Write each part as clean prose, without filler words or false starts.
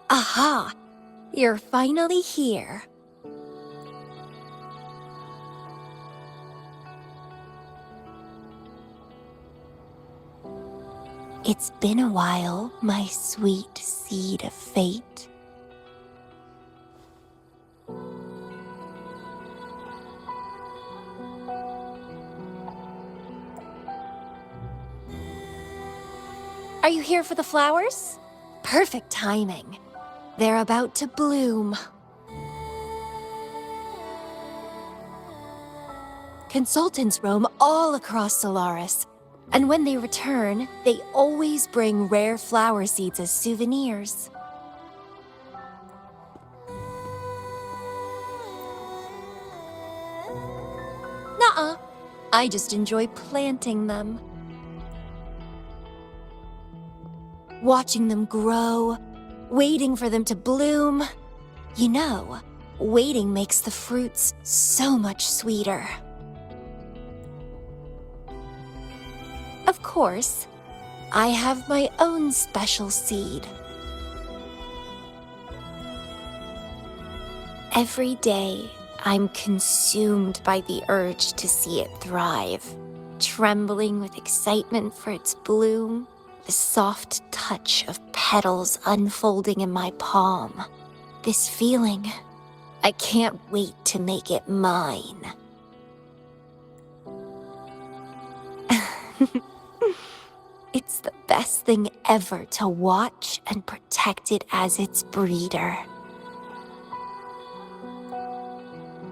Aha! You're finally here. It's been a while, my sweet seed of fate. Are you here for the flowers? Perfect timing. They're about to bloom. Consultants roam all across Solaris, and when they return, they always bring rare flower seeds as souvenirs. Nuh-uh. I just enjoy planting them. Watching them grow, waiting for them to bloom. You know, waiting makes the fruits so much sweeter. Of course, I have my own special seed. Every day, I'm consumed by the urge to see it thrive, trembling with excitement for its bloom. The soft touch of petals unfolding in my palm. This feeling, I can't wait to make it mine. It's the best thing ever to watch and protect it as its breeder.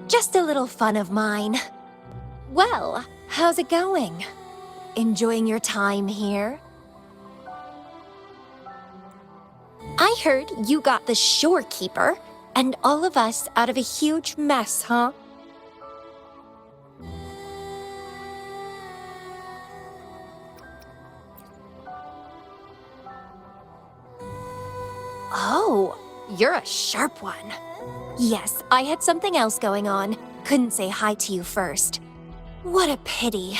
Just a little fun of mine. Well, how's it going? Enjoying your time here? I heard you got the shorekeeper and all of us out of a huge mess, huh? Oh, you're a sharp one. Yes, I had something else going on. Couldn't say hi to you first. What a pity.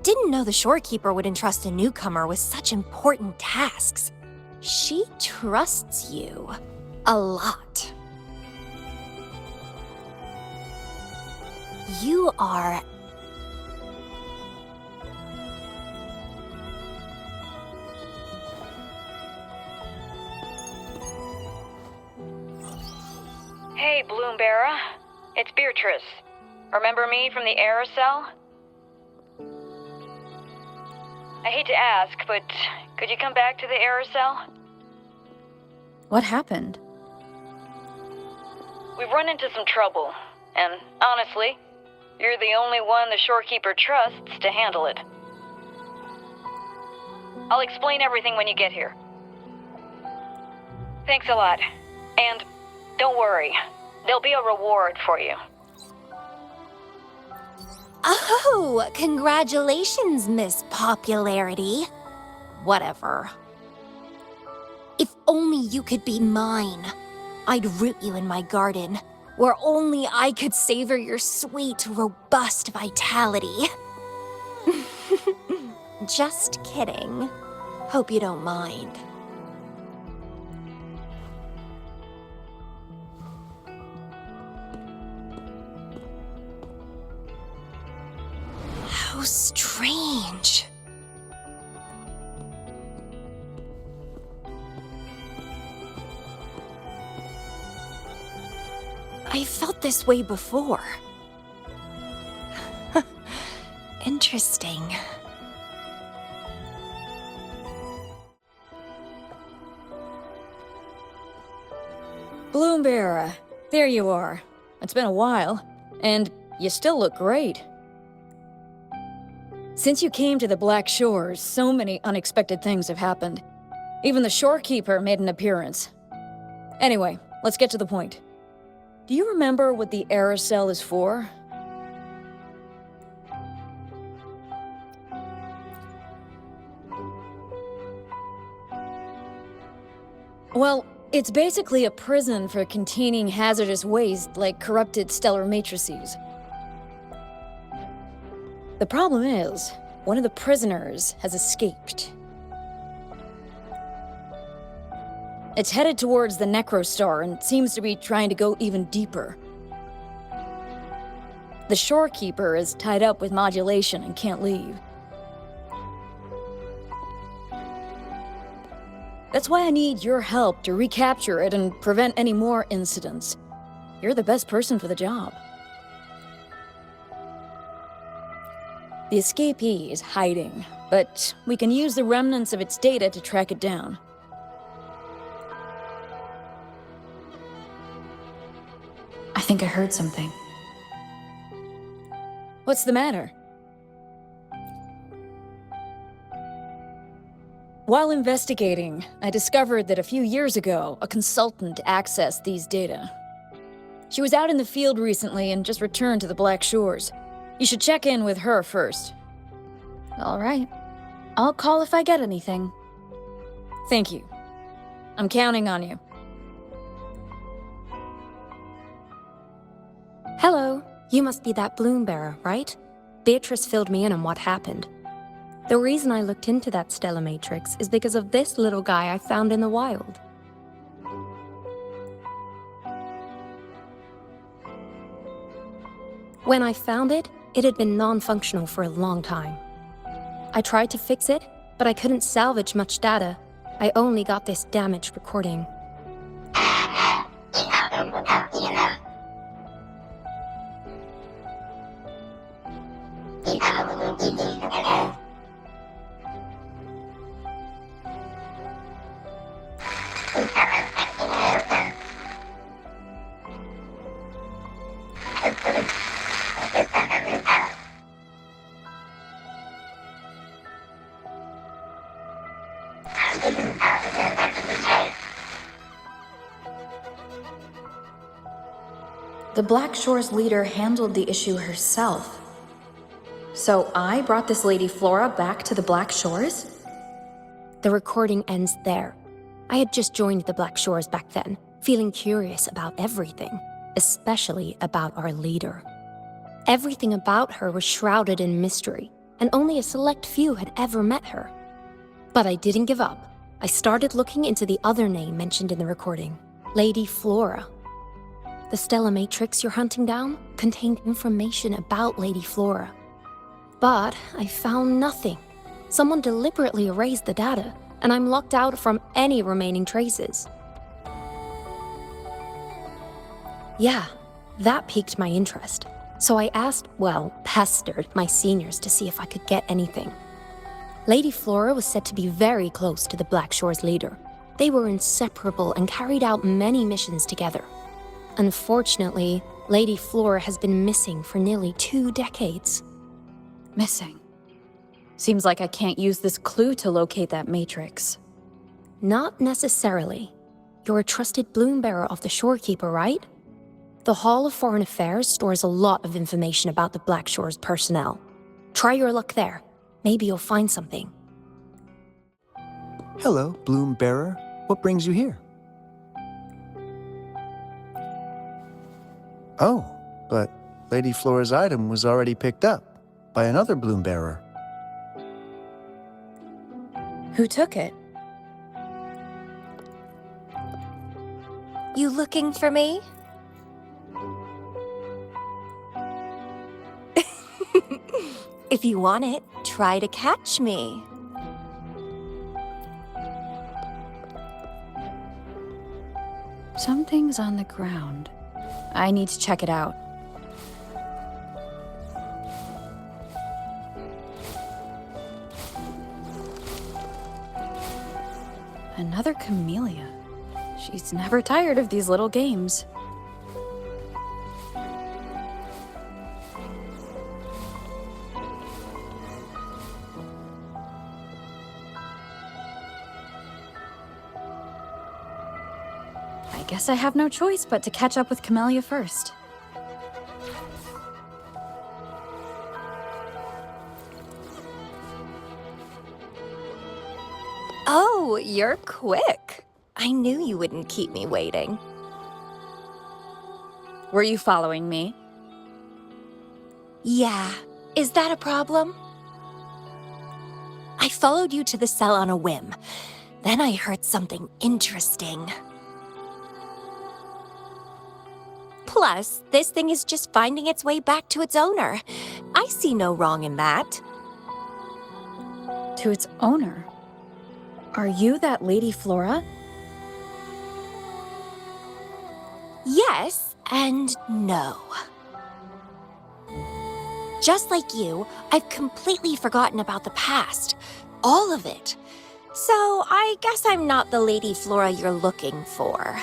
Didn't know the shorekeeper would entrust a newcomer with such important tasks. She trusts you a lot. You are... Hey, Bloombearer. It's Beatrice. Remember me from the aerosol? I hate to ask, but could you come back to the aerosol? What happened? We've run into some trouble, and honestly, you're the only one the shorekeeper trusts to handle it. I'll explain everything when you get here. Thanks a lot, and don't worry, there'll be a reward for you. Oh, congratulations, Miss Popularity. Whatever. If only you could be mine. I'd root you in my garden, where only I could savor your sweet, robust vitality. Just kidding. Hope you don't mind. How strange. I felt this way before. Interesting. Bloombearer, there you are. It's been a while, and you still look great. Since you came to the Black Shores, so many unexpected things have happened. Even the shorekeeper made an appearance. Anyway, let's get to the point. Do you remember what the aerosol is for? Well, it's basically a prison for containing hazardous waste like corrupted stellar matrices. The problem is, One of the prisoners has escaped. It's headed towards the Necrostar and seems to be trying to go even deeper. The shorekeeper is tied up with modulation and can't leave. That's why I need your help to recapture it and prevent any more incidents. You're the best person for the job. The escapee is hiding, but we can use the remnants of its data to track it down. I think I heard something. What's the matter? While investigating, I discovered that a few years ago, a consultant accessed these data. She was out in the field recently and just returned to the Black Shores. You should check in with her first. All right. I'll call if I get anything. Thank you. I'm counting on you. Hello, you must be that bloom bearer, right? Beatrice filled me in on what happened. The reason I looked into that Stella Matrix is because of this little guy I found in the wild. When I found it, it had been non-functional for a long time. I tried to fix it, but I couldn't salvage much data. I only got this damaged recording. The Black Shores leader handled the issue herself. So I brought this Lady Flora back to the Black Shores? The recording ends there. I had just joined the Black Shores back then, feeling curious about everything, especially about our leader. Everything about her was shrouded in mystery, and only a select few had ever met her. But I didn't give up. I started looking into the other name mentioned in the recording, Lady Flora. The Stella Matrix you're hunting down contained information about Lady Flora. But I found nothing. Someone deliberately erased the data, and I'm locked out from any remaining traces. Yeah, that piqued my interest. So I pestered my seniors to see if I could get anything. Lady Flora was said to be very close to the Black Shores leader. They were inseparable and carried out many missions together. Unfortunately, Lady Flora has been missing for nearly 2 decades. Missing. Seems like I can't use this clue to locate that matrix. Not necessarily. You're a trusted bloom bearer of the shorekeeper, right? The Hall of Foreign Affairs stores a lot of information about the Black Shores personnel. Try your luck there. Maybe you'll find something. Hello, bloom bearer. What brings you here? Oh, but Lady Flora's item was already picked up by another bloom bearer. Who took it? You looking for me? If you want it, try to catch me. Something's on the ground. I need to check it out. Another Camellya. She's never tired of these little games. I guess I have no choice but to catch up with Camellya first. Oh, you're quick. I knew you wouldn't keep me waiting. Were you following me? Yeah. Is that a problem? I followed you to the cell on a whim. Then I heard something interesting. Plus, this thing is just finding its way back to its owner. I see no wrong in that. To its owner? Are you that Lady Flora? Yes and no. Just like you, I've completely forgotten about the past. All of it. So I guess I'm not the Lady Flora you're looking for.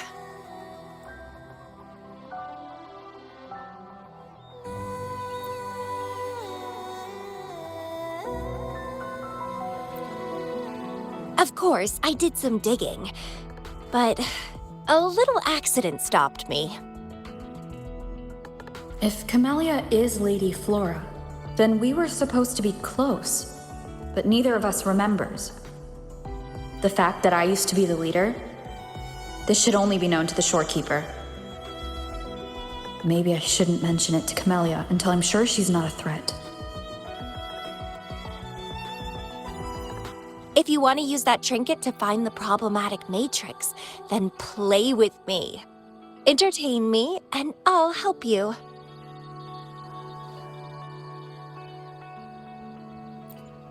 Of course, I did some digging, but a little accident stopped me. If Camellya is Lady Flora, then we were supposed to be close, but neither of us remembers. The fact that I used to be the leader, this should only be known to the shorekeeper. Maybe I shouldn't mention it to Camellya until I'm sure she's not a threat. If you want to use that trinket to find the problematic matrix, then play with me. Entertain me, and I'll help you.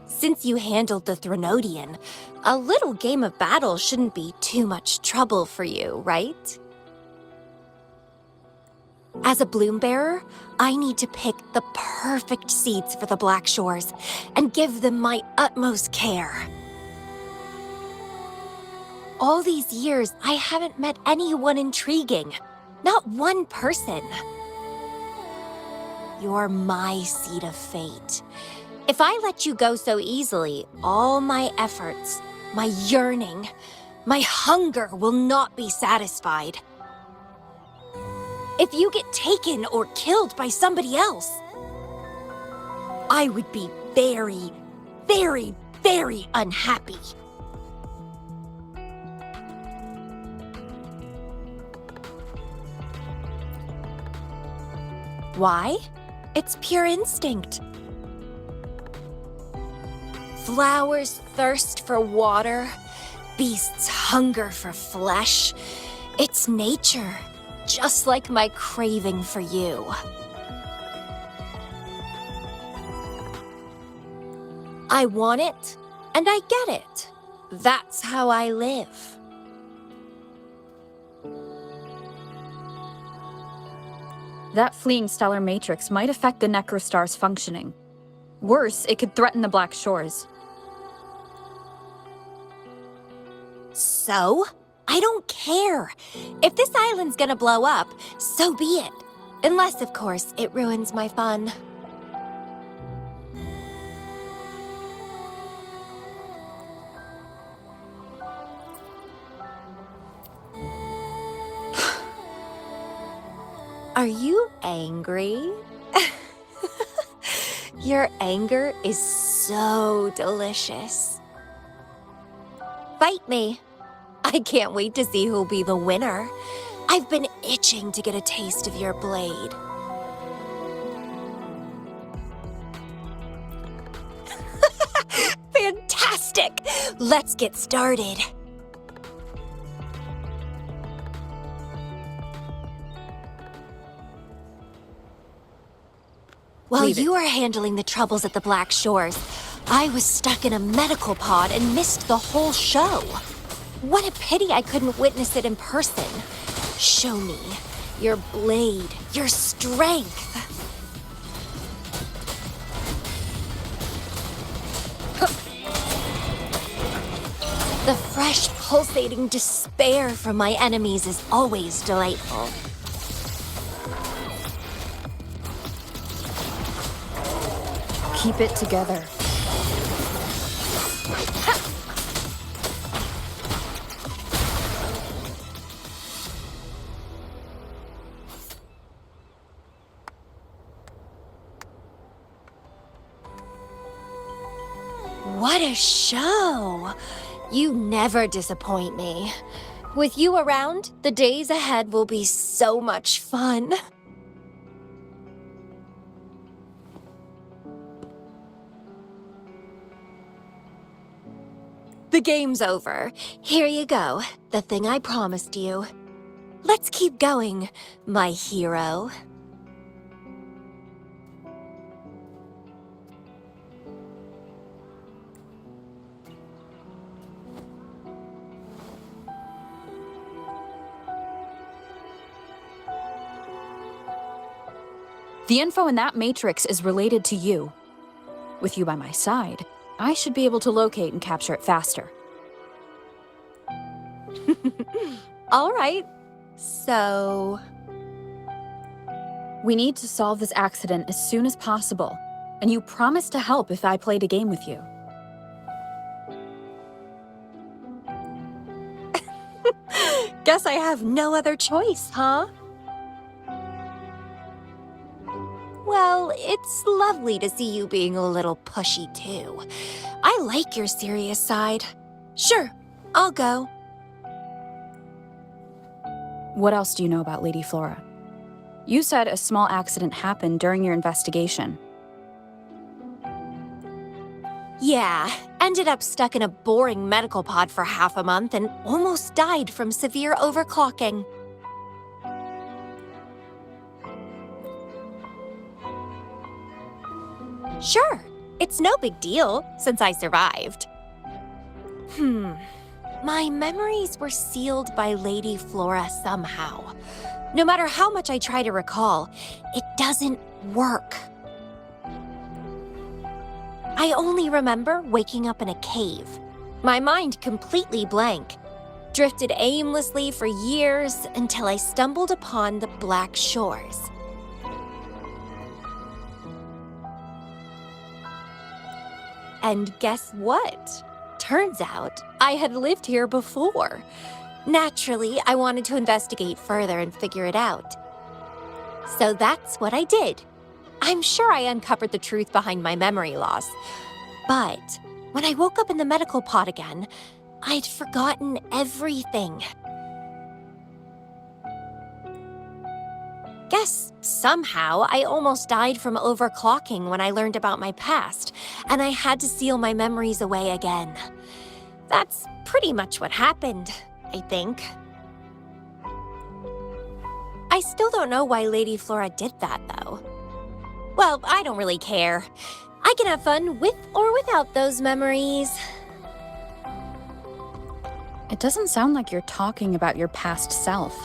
Since you handled the Threnodian, a little game of battle shouldn't be too much trouble for you, right? As a bloom bearer, I need to pick the perfect seeds for the Black Shores and give them my utmost care. All these years, I haven't met anyone intriguing. Not one person. You're my seed of fate. If I let you go so easily, all my efforts, my yearning, my hunger will not be satisfied. If you get taken or killed by somebody else, I would be very, very, very unhappy. Why? It's pure instinct. Flowers thirst for water, beasts hunger for flesh. It's nature, just like my craving for you. I want it, and I get it. That's how I live. That fleeing stellar matrix might affect the Necrostar's functioning. Worse, it could threaten the Black Shores. So? I don't care. If this island's gonna blow up, so be it. Unless, of course, it ruins my fun. Are you angry? Your anger is so delicious. Fight me. I can't wait to see who'll be the winner. I've been itching to get a taste of your blade. Fantastic! Let's get started. While you were handling the troubles at the Black Shores, I was stuck in a medical pod and missed the whole show. What a pity I couldn't witness it in person. Show me your blade, your strength. The fresh, pulsating despair from my enemies is always delightful. Keep it together. What a show! You never disappoint me. With you around, the days ahead will be so much fun. The game's over. Here you go, the thing I promised you. Let's keep going, my hero. The info in that matrix is related to you. With you by my side, I should be able to locate and capture it faster. All right. So... We need to solve this accident as soon as possible, and you promised to help if I played a game with you. Guess I have no other choice, huh? Well, it's lovely to see you being a little pushy, too. I like your serious side. Sure, I'll go. What else do you know about Lady Flora? You said a small accident happened during your investigation. Yeah, ended up stuck in a boring medical pod for half a month and almost died from severe overclocking. Sure, it's no big deal since I survived. My memories were sealed by Lady Flora somehow. No matter how much I try to recall, it doesn't work. I only remember waking up in a cave, my mind completely blank, drifted aimlessly for years until I stumbled upon the Black Shores. And guess what? Turns out I had lived here before. Naturally, I wanted to investigate further and figure it out. So that's what I did. I'm sure I uncovered the truth behind my memory loss. But when I woke up in the medical pod again, I'd forgotten everything. Guess somehow I almost died from overclocking when I learned about my past, and I had to seal my memories away again. That's pretty much what happened, I think. I still don't know why Lady Flora did that, though. Well, I don't really care. I can have fun with or without those memories. It doesn't sound like you're talking about your past self.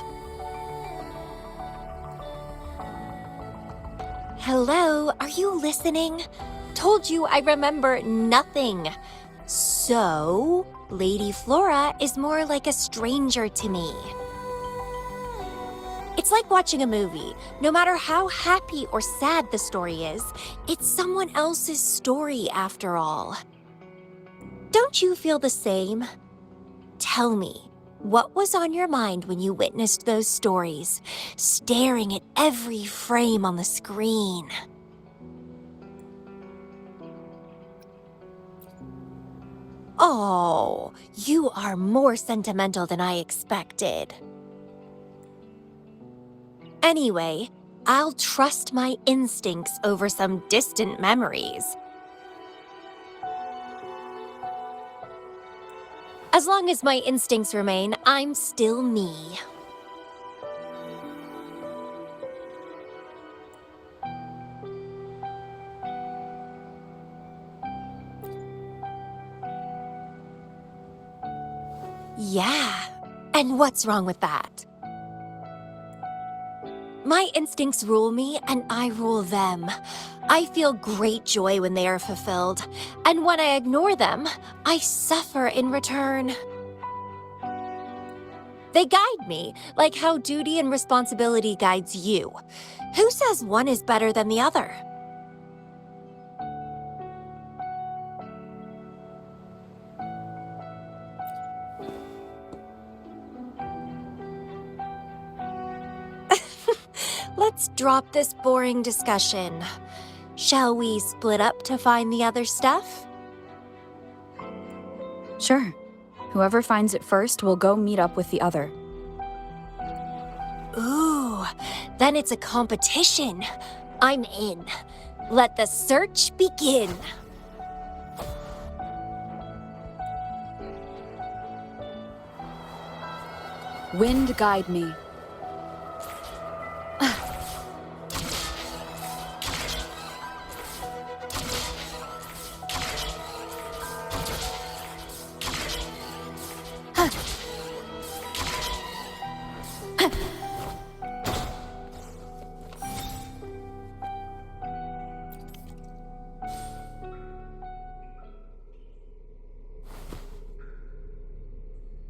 Hello, are you listening? Told you I remember nothing. So, Lady Flora is more like a stranger to me. It's like watching a movie. No matter how happy or sad the story is, it's someone else's story after all. Don't you feel the same? Tell me, what was on your mind when you witnessed those stories, staring at every frame on the screen? Oh, you are more sentimental than I expected. Anyway, I'll trust my instincts over some distant memories. As long as my instincts remain, I'm still me. Yeah, and what's wrong with that? My instincts rule me, and I rule them. I feel great joy when they are fulfilled, and when I ignore them, I suffer in return. They guide me, like how duty and responsibility guides you. Who says one is better than the other? Let's drop this boring discussion. Shall we split up to find the other stuff? Sure. Whoever finds it first will go meet up with the other. Ooh, then it's a competition. I'm in. Let the search begin. Wind guide me.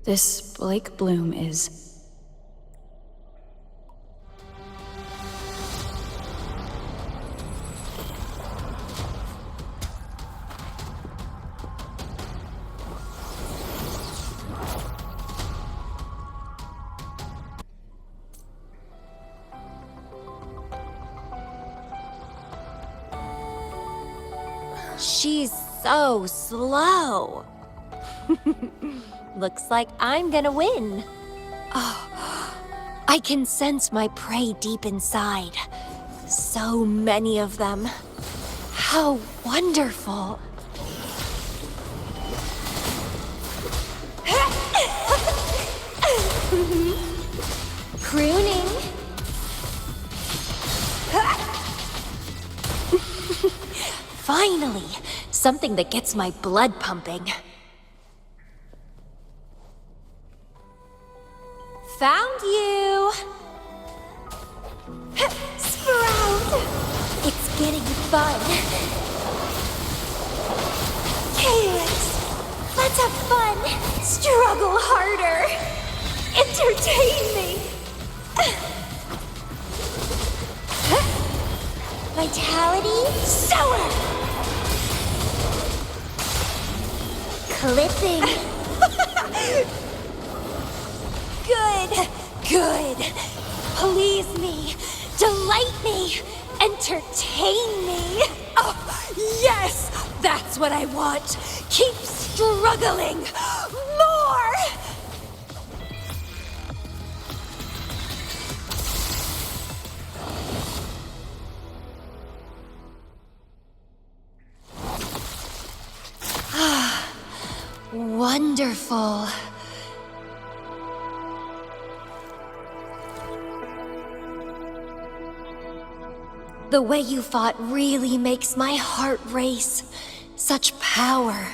This Blake Bloom is... She's so slow. Looks like I'm gonna win. Oh, I can sense my prey deep inside. So many of them. How wonderful. Pruning. Finally, something that gets my blood pumping. Found you! Sprout! It's getting fun. Calyx! Let's have fun! Struggle harder! Entertain me! Vitality? Sour! Clipping! Good! Good! Please me! Delight me! Entertain me! Oh, yes! That's what I want! Keep struggling! More! Wonderful. The way you fought really makes my heart race. Such power,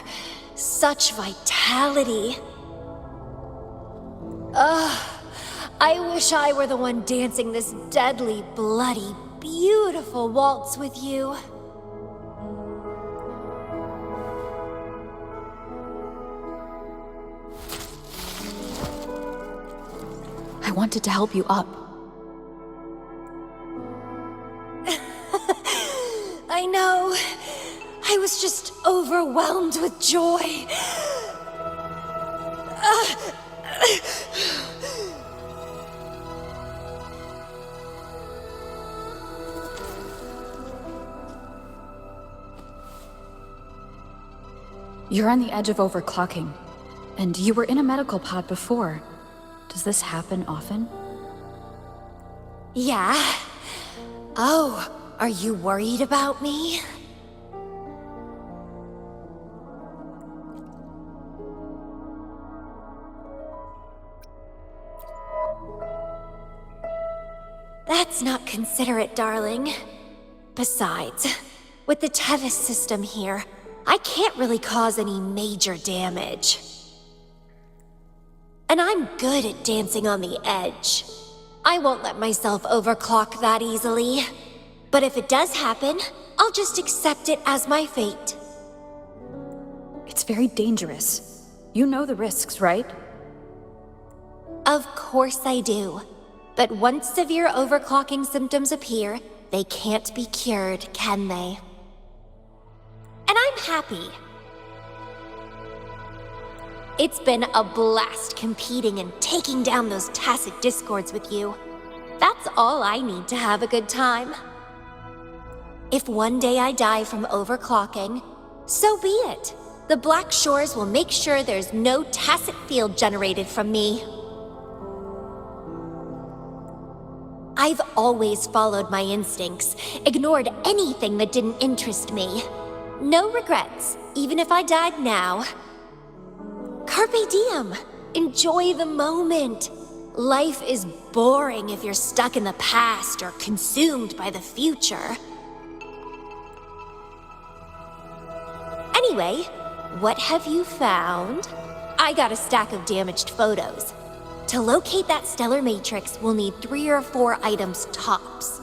such vitality. I wish I were the one dancing this deadly, bloody, beautiful waltz with you. I wanted to help you up. I know. I was just overwhelmed with joy. You're on the edge of overclocking, and you were in a medical pod before. Does this happen often? Yeah. Oh, are you worried about me? That's not considerate, darling. Besides, with the Tevis system here, I can't really cause any major damage. And I'm good at dancing on the edge. I won't let myself overclock that easily. But if it does happen, I'll just accept it as my fate. It's very dangerous. You know the risks, right? Of course I do. But once severe overclocking symptoms appear, they can't be cured, can they? And I'm happy. It's been a blast competing and taking down those tacit discords with you. That's all I need to have a good time. If one day I die from overclocking, so be it. The Black Shores will make sure there's no tacit field generated from me. I've always followed my instincts, ignored anything that didn't interest me. No regrets, even if I died now. Carpe diem. Enjoy the moment. Life is boring if you're stuck in the past or consumed by the future. Anyway, what have you found? I got a stack of damaged photos. To locate that stellar matrix, we'll need 3 or 4 items tops.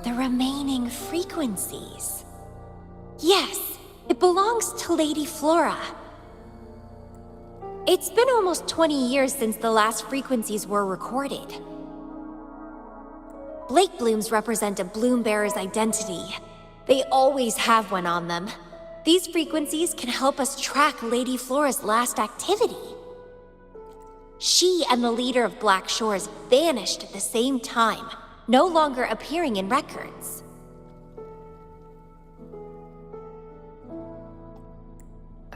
The remaining frequencies. Yes, it belongs to Lady Flora. It's been almost 20 years since the last frequencies were recorded. Blake blooms represent a bloom bearer's identity. They always have one on them. These frequencies can help us track Lady Flora's last activity. She and the leader of Black Shores vanished at the same time, no longer appearing in records.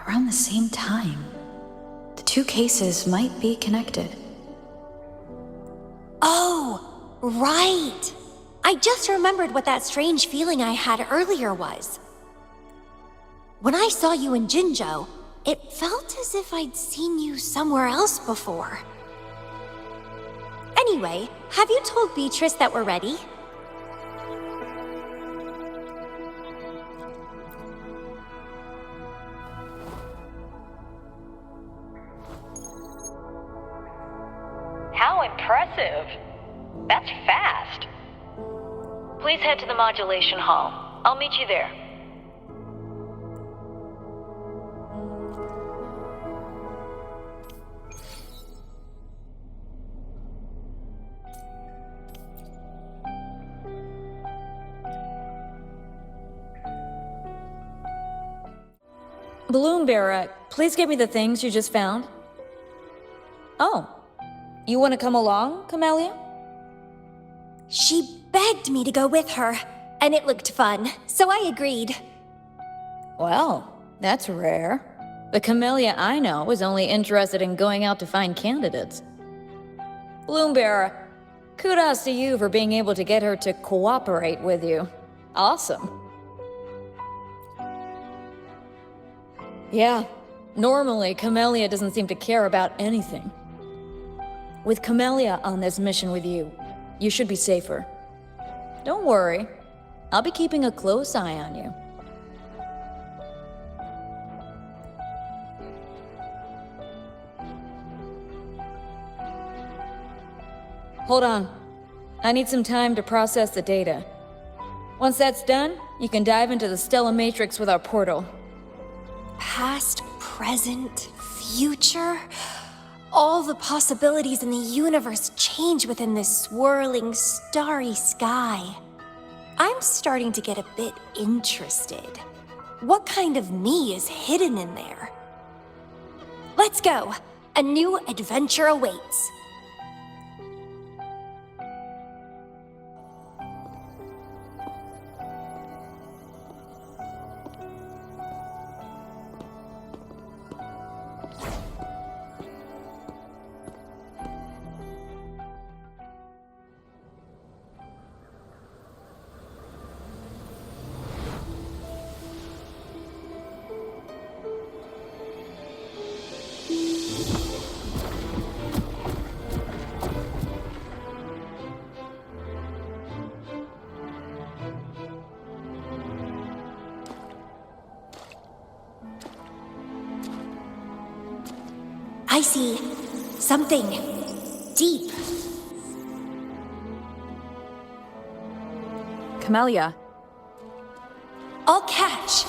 Around the same time, the 2 cases might be connected. Oh, right! I just remembered what that strange feeling I had earlier was. When I saw you in Jinzhou, it felt as if I'd seen you somewhere else before. Anyway, have you told Beatrice that we're ready? How impressive! That's fast. Please head to the modulation hall. I'll meet you there. Bloom Bearer, please give me the things you just found. Oh, you want to come along, Camellya? She begged me to go with her, and it looked fun, so I agreed. Well, that's rare. The Camellya I know is only interested in going out to find candidates. Bloom Bearer, kudos to you for being able to get her to cooperate with you. Awesome. Yeah, normally Camellya doesn't seem to care about anything. With Camellya on this mission with you, you should be safer. Don't worry, I'll be keeping a close eye on you. Hold on. I need some time to process the data. Once that's done, you can dive into the Stella Matrix with our portal. Past, present, future. All the possibilities in the universe change within this swirling, starry sky. I'm starting to get a bit interested. What kind of me is hidden in there? Let's go! A new adventure awaits. I see something deep. Camellya, I'll catch.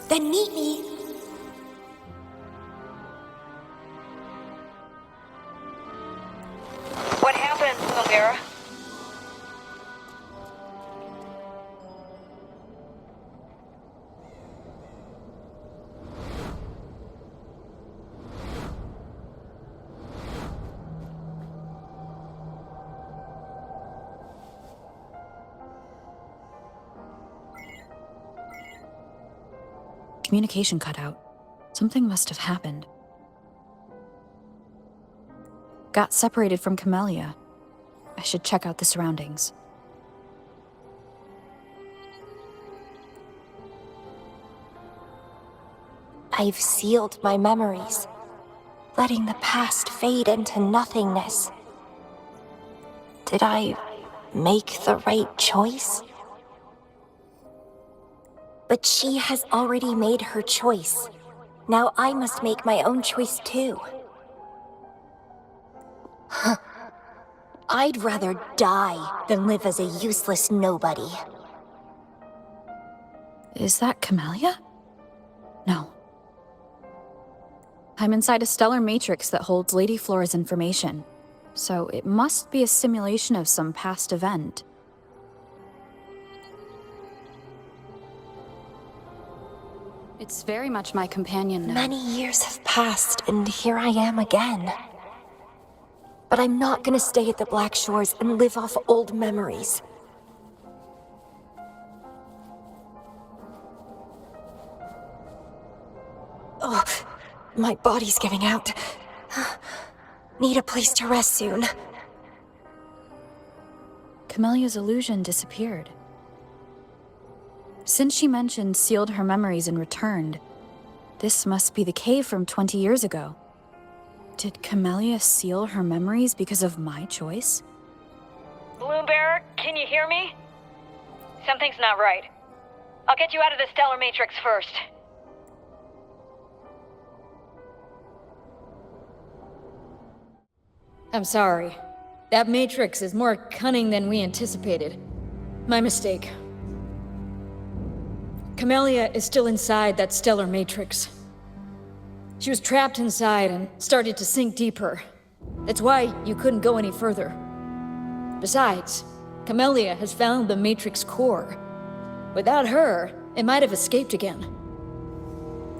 Then meet me. What happened, Camellya? communication cut out. Something must have happened. Got separated from Camellya. I should check out the surroundings. I've sealed my memories, letting the past fade into nothingness. Did I make the right choice? But she has already made her choice. Now I must make my own choice too. I'd rather die than live as a useless nobody. Is that Camellya? No. I'm inside a stellar matrix that holds Lady Flora's information, so it must be a simulation of some past event. It's very much my companion now. Many years have passed, and here I am again. But I'm not gonna stay at the Black Shores and live off old memories. Oh, my body's giving out. Need a place to rest soon. Camellya's illusion disappeared. Since she mentioned sealed her memories and returned, this must be the cave from 20 years ago. Did Camellya seal her memories because of my choice? Bloombearer, can you hear me? Something's not right. I'll get you out of the stellar matrix first. I'm sorry. That matrix is more cunning than we anticipated. My mistake. Camellya is still inside that stellar matrix. She was trapped inside and started to sink deeper. That's why you couldn't go any further. Besides, Camellya has found the matrix core. Without her, it might have escaped again.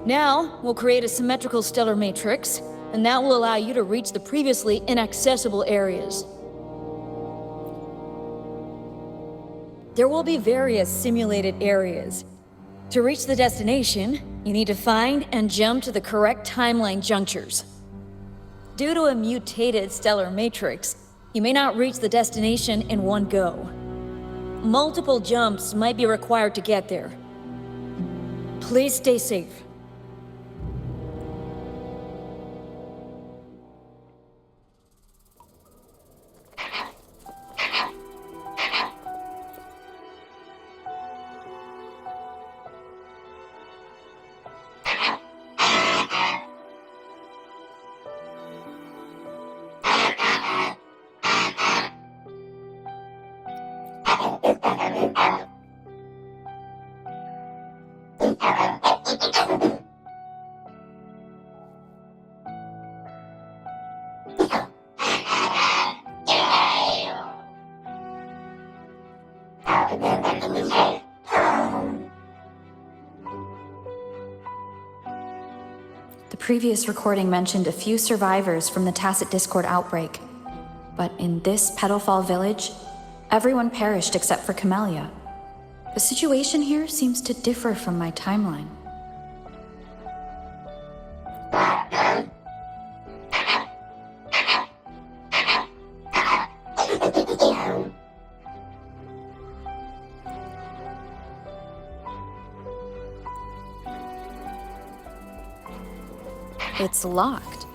Now, we'll create a symmetrical stellar matrix, and that will allow you to reach the previously inaccessible areas. There will be various simulated areas. To reach the destination, you need to find and jump to the correct timeline junctures. Due to a mutated stellar matrix, you may not reach the destination in one go. Multiple jumps might be required to get there. Please stay safe. The previous recording mentioned a few survivors from the Tacit Discord outbreak. But in this Petalfall village, everyone perished except for Camellya. The situation here seems to differ from my timeline. It's locked.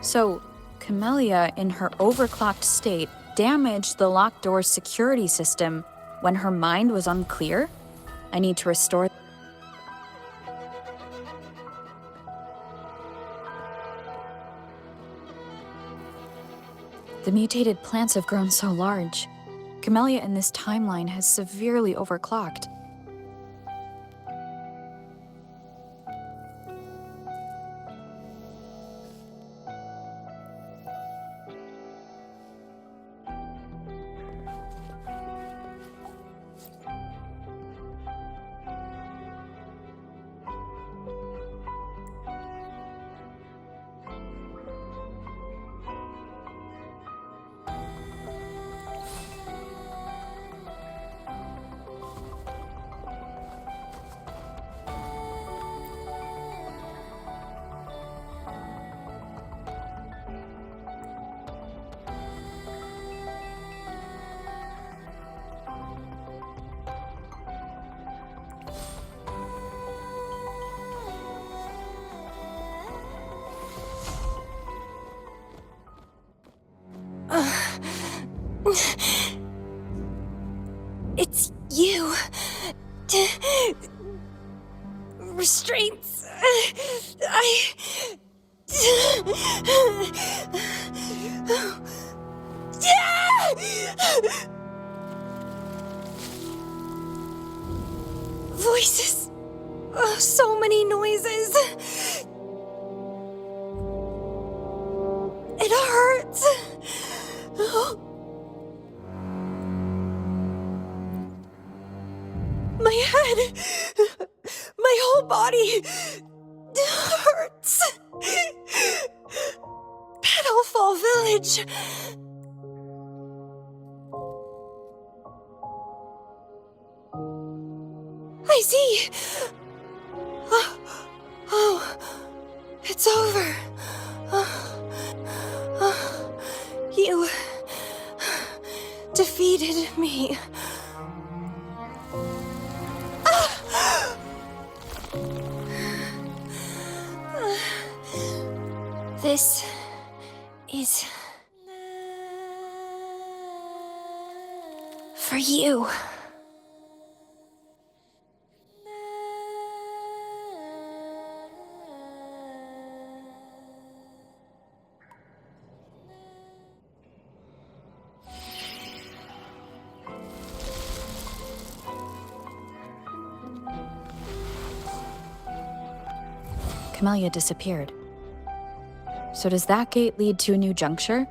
So, Camellya, in her overclocked state, damaged the locked door's security system when her mind was unclear? I need to restore. The mutated plants have grown so large. Camellya in this timeline has severely overclocked. Restraints. Voices. Oh, so many noises. It hurts. My head. My whole body hurts. Petalfall Village. I see. Oh, it's over. You defeated me. This is for you. Camellya disappeared. So does that gate lead to a new juncture?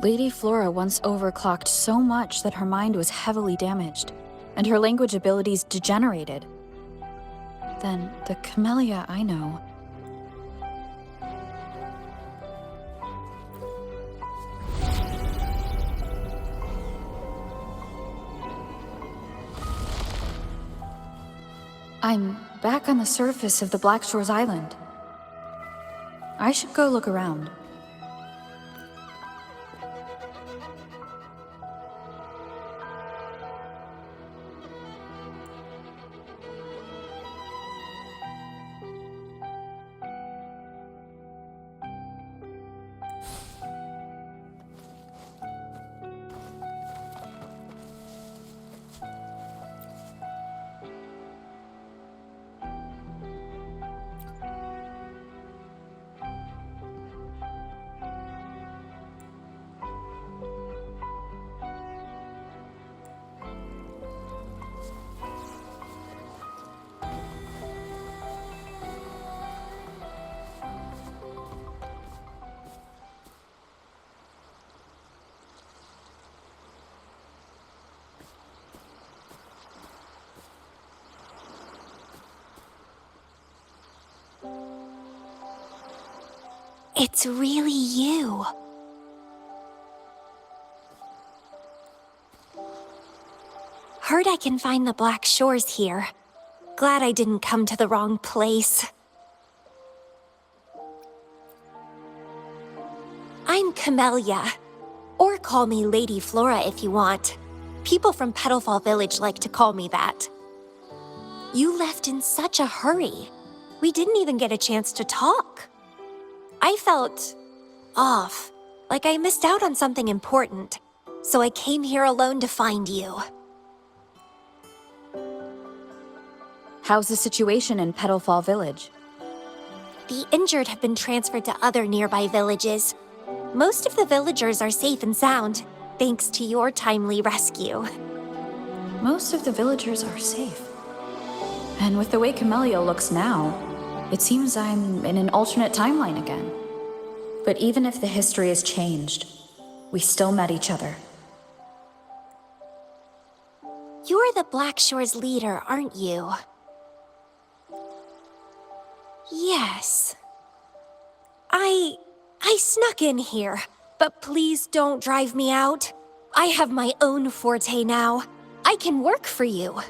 Lady Flora once overclocked so much that her mind was heavily damaged, and her language abilities degenerated. Then the Camellya I know... I'm back on the surface of the Black Shores Island. I should go look around. It's really you. Heard I can find the Black Shores here. Glad I didn't come to the wrong place. I'm Camellya. Or call me Lady Flora if you want. People from Petalfall Village like to call me that. You left in such a hurry. We didn't even get a chance to talk. I felt off, like I missed out on something important. So I came here alone to find you. How's the situation in Petalfall Village? The injured have been transferred to other nearby villages. Most of the villagers are safe and sound, thanks to your timely rescue. Most of the villagers are safe. And with the way Camellya looks now, it seems I'm in an alternate timeline again. But even if the history has changed, we still met each other. You're the Black Shores leader, aren't you? Yes. I snuck in here, but please don't drive me out. I have my own forte now. I can work for you.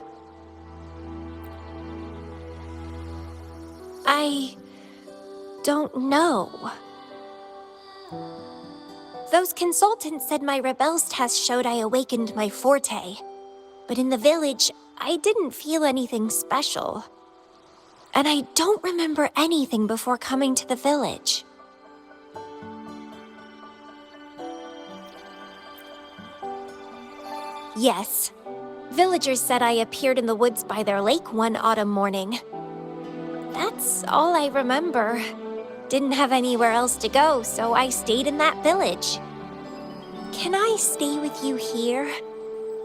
I don't know. Those consultants said my rebels test showed I awakened my forte. But in the village, I didn't feel anything special. And I don't remember anything before coming to the village. Yes, Villagers said I appeared in the woods by their lake one autumn morning. That's all I remember. Didn't have anywhere else to go, so I stayed in that village. Can I stay with you here?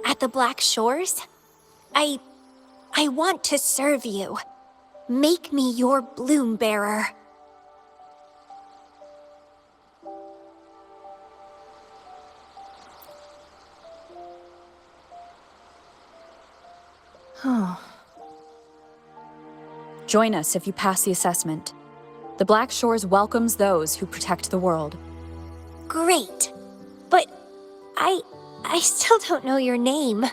At the Black Shores? I want to serve you. Make me your bloom bearer. Join us if you pass the assessment. The Black Shores welcomes those who protect the world. Great. But I still don't know your name.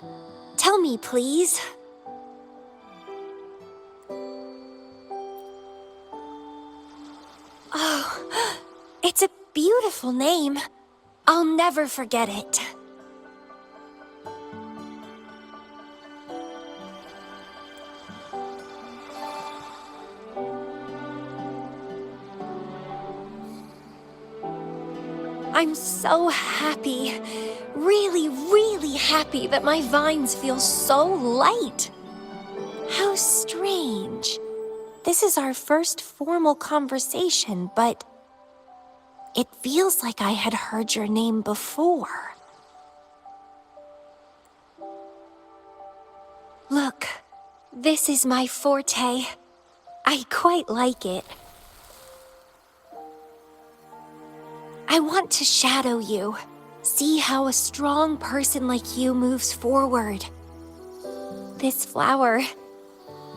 Tell me, please. Oh, it's a beautiful name. I'll never forget it. I'm so happy, really, really happy that my vines feel so light. How strange. This is our first formal conversation, but it feels like I had heard your name before. Look, this is my forte. I quite like it. I want to shadow you, see how a strong person like you moves forward. This flower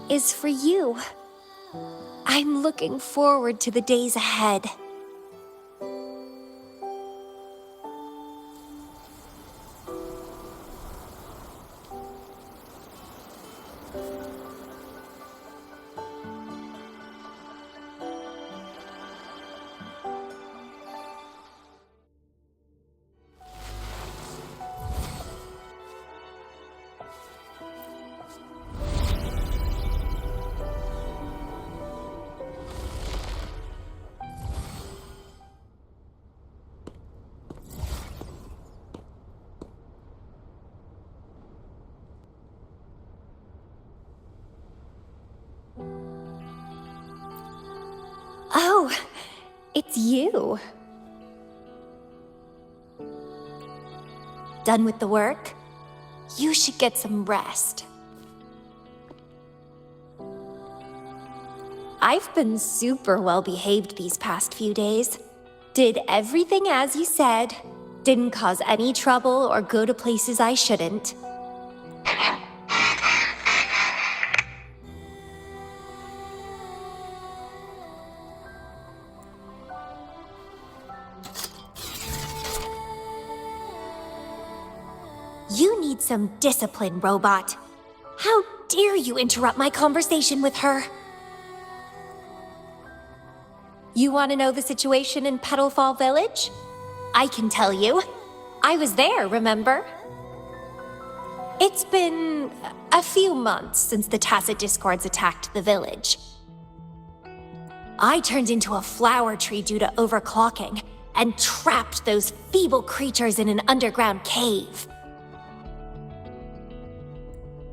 is for you. I'm looking forward to the days ahead. Oh, it's you. Done with the work? You should get some rest. I've been super well behaved these past few days. Did everything as you said. Didn't cause any trouble or go to places I shouldn't. You need some discipline, robot. How dare you interrupt my conversation with her? You want to know the situation in Petalfall Village? I can tell you. I was there, remember? It's been a few months since the Tacit Discords attacked the village. I turned into a flower tree due to overclocking and trapped those feeble creatures in an underground cave.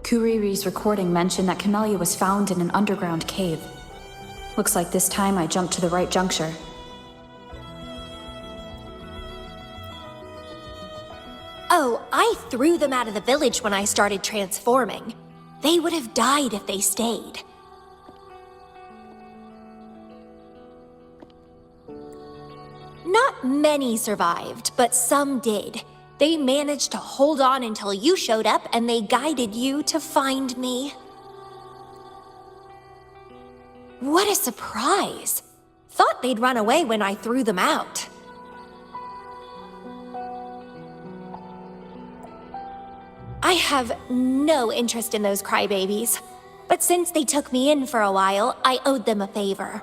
Kuriri's recording mentioned that Camellya was found in an underground cave. Looks like this time I jumped to the right juncture. Oh, I threw them out of the village when I started transforming. They would have died if they stayed. Not many survived, but some did. They managed to hold on until you showed up and they guided you to find me. What a surprise! Thought they'd run away when I threw them out. I have no interest in those crybabies, but since they took me in for a while, I owed them a favor.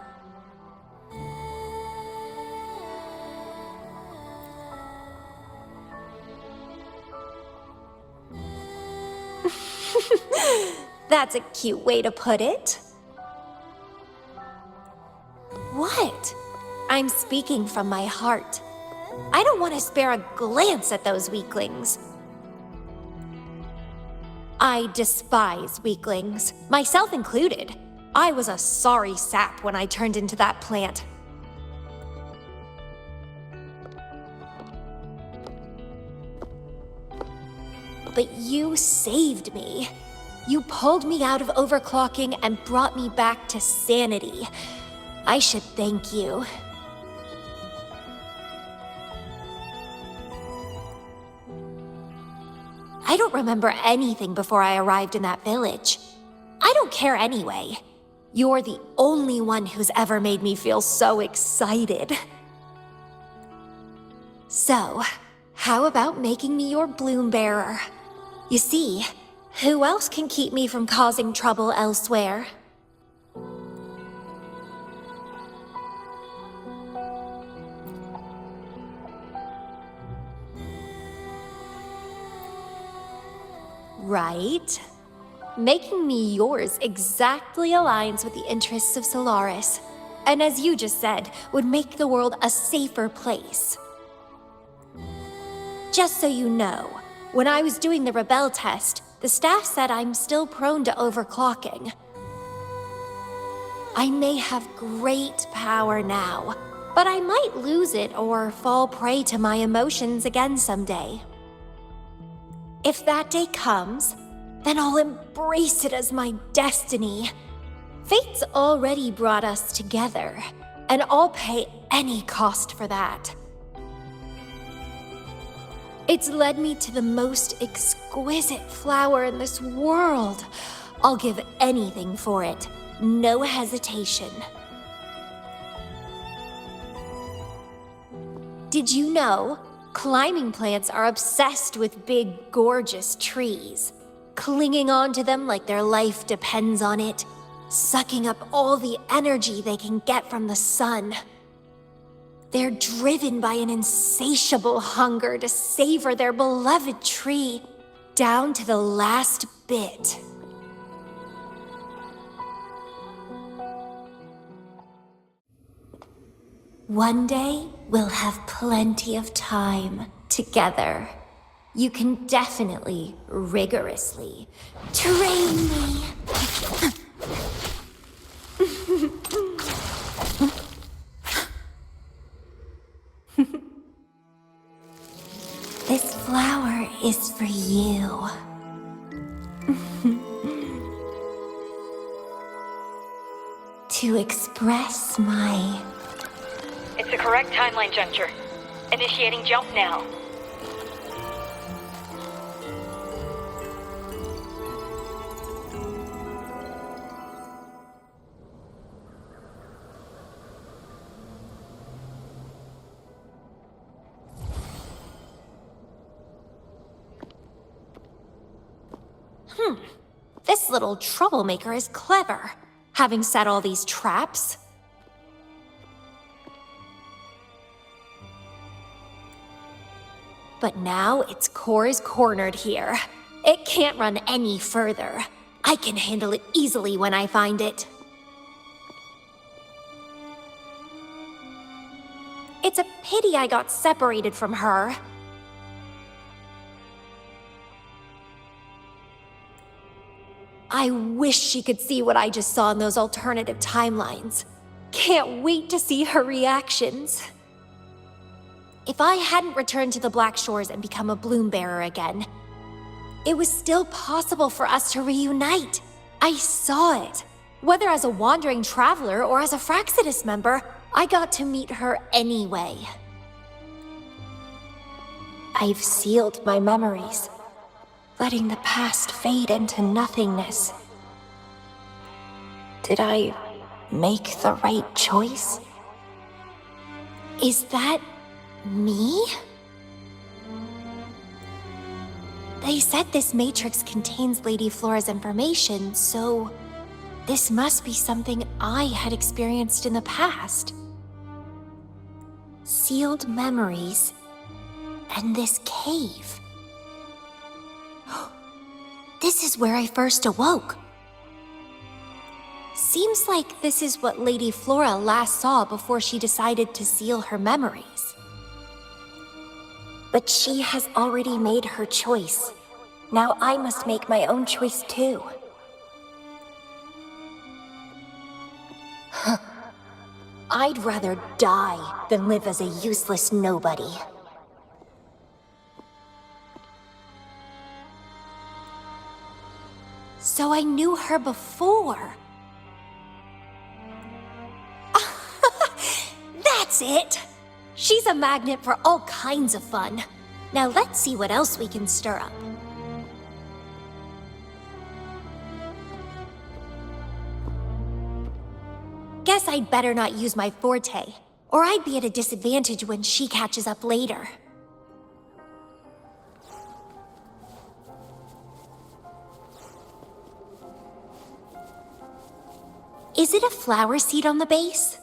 That's a cute way to put it. What? I'm speaking from my heart. I don't want to spare a glance at those weaklings. I despise weaklings, myself included. I was a sorry sap when I turned into that plant. But you saved me. You pulled me out of overclocking and brought me back to sanity. I should thank you. I don't remember anything before I arrived in that village. I don't care anyway. You're the only one who's ever made me feel so excited. So, how about making me your bloom bearer? You see, who else can keep me from causing trouble elsewhere? Right? Making me yours exactly aligns with the interests of Solaris, and as you just said, would make the world a safer place. Just so you know, when I was doing the Rebel test, the staff said I'm still prone to overclocking. I may have great power now, but I might lose it or fall prey to my emotions again someday. If that day comes, then I'll embrace it as my destiny. Fate's already brought us together, and I'll pay any cost for that. It's led me to the most exquisite flower in this world. I'll give anything for it, no hesitation. Did you know? Climbing plants are obsessed with big, gorgeous trees, clinging onto them like their life depends on it, sucking up all the energy they can get from the sun. They're driven by an insatiable hunger to savor their beloved tree down to the last bit. One day, we'll have plenty of time together. You can definitely, rigorously, train me. This flower is for you. To express my... It's the correct timeline juncture. Initiating jump now. This little troublemaker is clever, having set all these traps. But now its core is cornered here. It can't run any further. I can handle it easily when I find it. It's a pity I got separated from her. I wish she could see what I just saw in those alternative timelines. Can't wait to see her reactions. If I hadn't returned to the Black Shores and become a bloom bearer again, it was still possible for us to reunite. I saw it. Whether as a wandering traveler or as a Fraxidus member, I got to meet her anyway. I've sealed my memories, letting the past fade into nothingness. Did I make the right choice? Is that me? They said this matrix contains Lady Flora's information, so this must be something I had experienced in the past. Sealed memories and this cave. This is where I first awoke. Seems like this is what Lady Flora last saw before she decided to seal her memories. But she has already made her choice. Now I must make my own choice too. I'd rather die than live as a useless nobody. So I knew her before. That's it! She's a magnet for all kinds of fun. Now let's see what else we can stir up. Guess I'd better not use my forte, or I'd be at a disadvantage when she catches up later. Is it a flower seed on the base?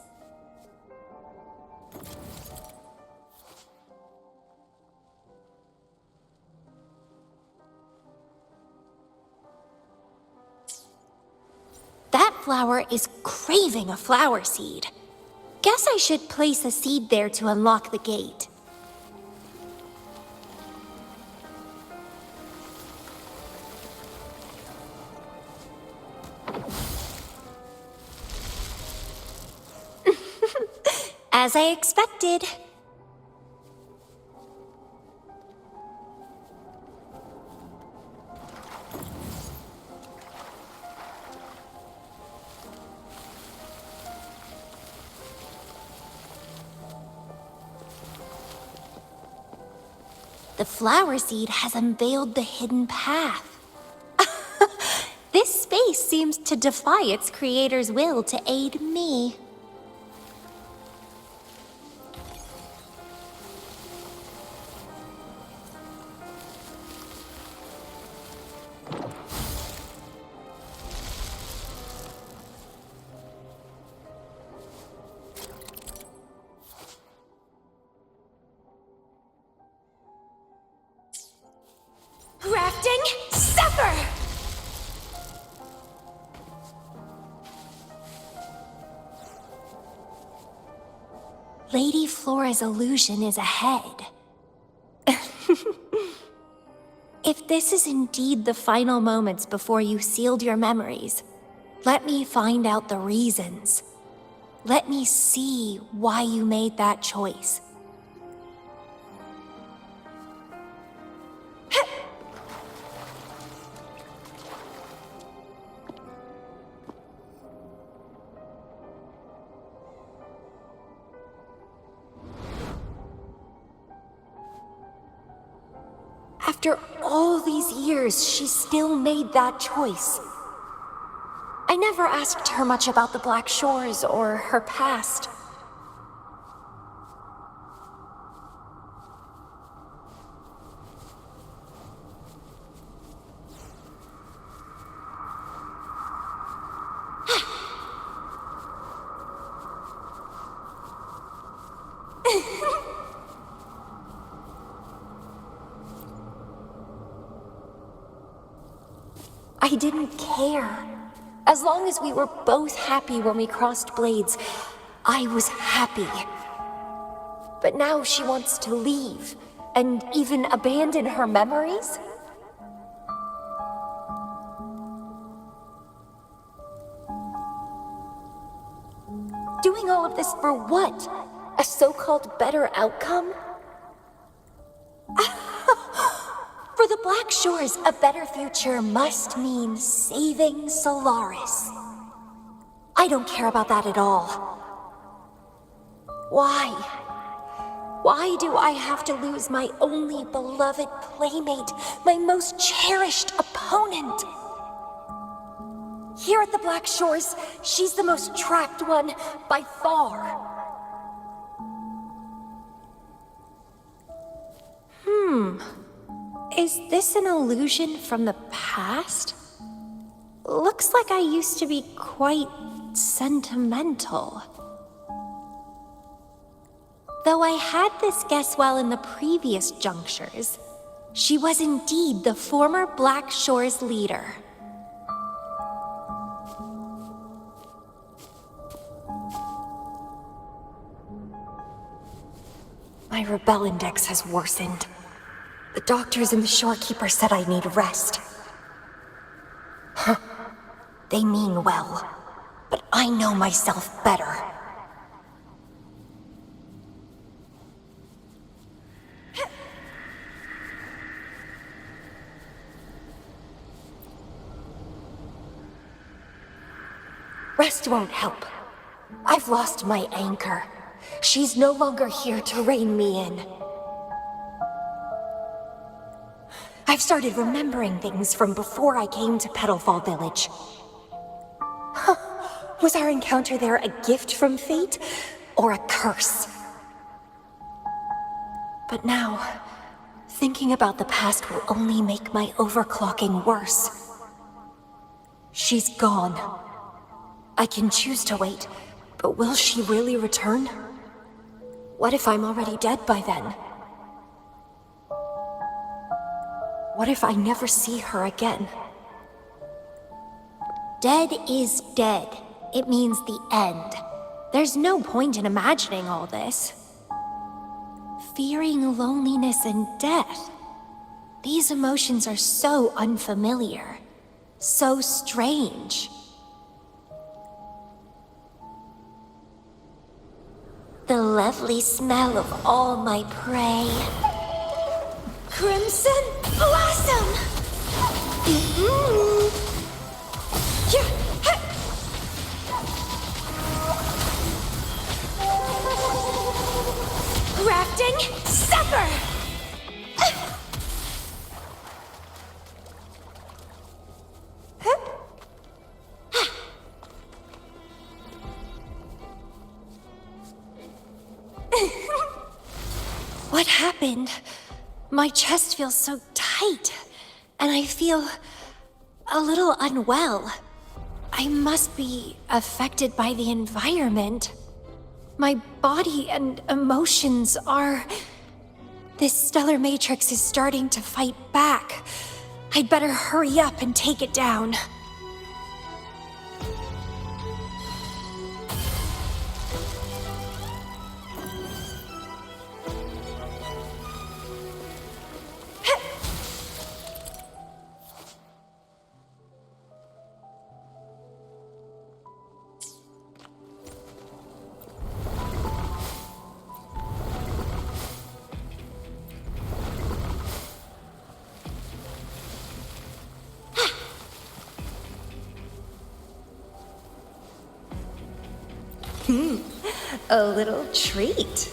That flower is craving a flower seed. Guess I should place a seed there to unlock the gate. As I expected. The flower seed has unveiled the hidden path. This space seems to defy its creator's will to aid me. Grafting, suffer! Lady Flora's illusion is ahead. If this is indeed the final moments before you sealed your memories, let me find out the reasons. Let me see why you made that choice. After all these years, she still made that choice. I never asked her much about the Black Shores or her past. I didn't care. As long as we were both happy when we crossed blades, I was happy. But now she wants to leave, and even abandon her memories? Doing all of this for what? A so-called better outcome? For the Black Shores, a better future must mean saving Solaris. I don't care about that at all. Why? Why do I have to lose my only beloved playmate, my most cherished opponent? Here at the Black Shores, she's the most trapped one by far. Is this an illusion from the past? Looks like I used to be quite sentimental. Though I had this guess while in the previous junctures, she was indeed the former Black Shores leader. My rebel index has worsened. The doctors and the shorekeeper said I need rest. Huh. They mean well, but I know myself better. Rest won't help. I've lost my anchor. She's no longer here to rein me in. I've started remembering things from before I came to Petalfall Village. Huh. Was our encounter there a gift from fate, or a curse? But now, thinking about the past will only make my overclocking worse. She's gone. I can choose to wait, but will she really return? What if I'm already dead by then? What if I never see her again? Dead is dead. It means the end. There's no point in imagining all this. Fearing loneliness and death. These emotions are so unfamiliar, so strange. The lovely smell of all my prey. Crimson Blossom! Grafting Supper! What happened? My chest feels so tight, and I feel a little unwell. I must be affected by the environment. My body and emotions are... This stellar matrix is starting to fight back. I'd better hurry up and take it down. A little treat.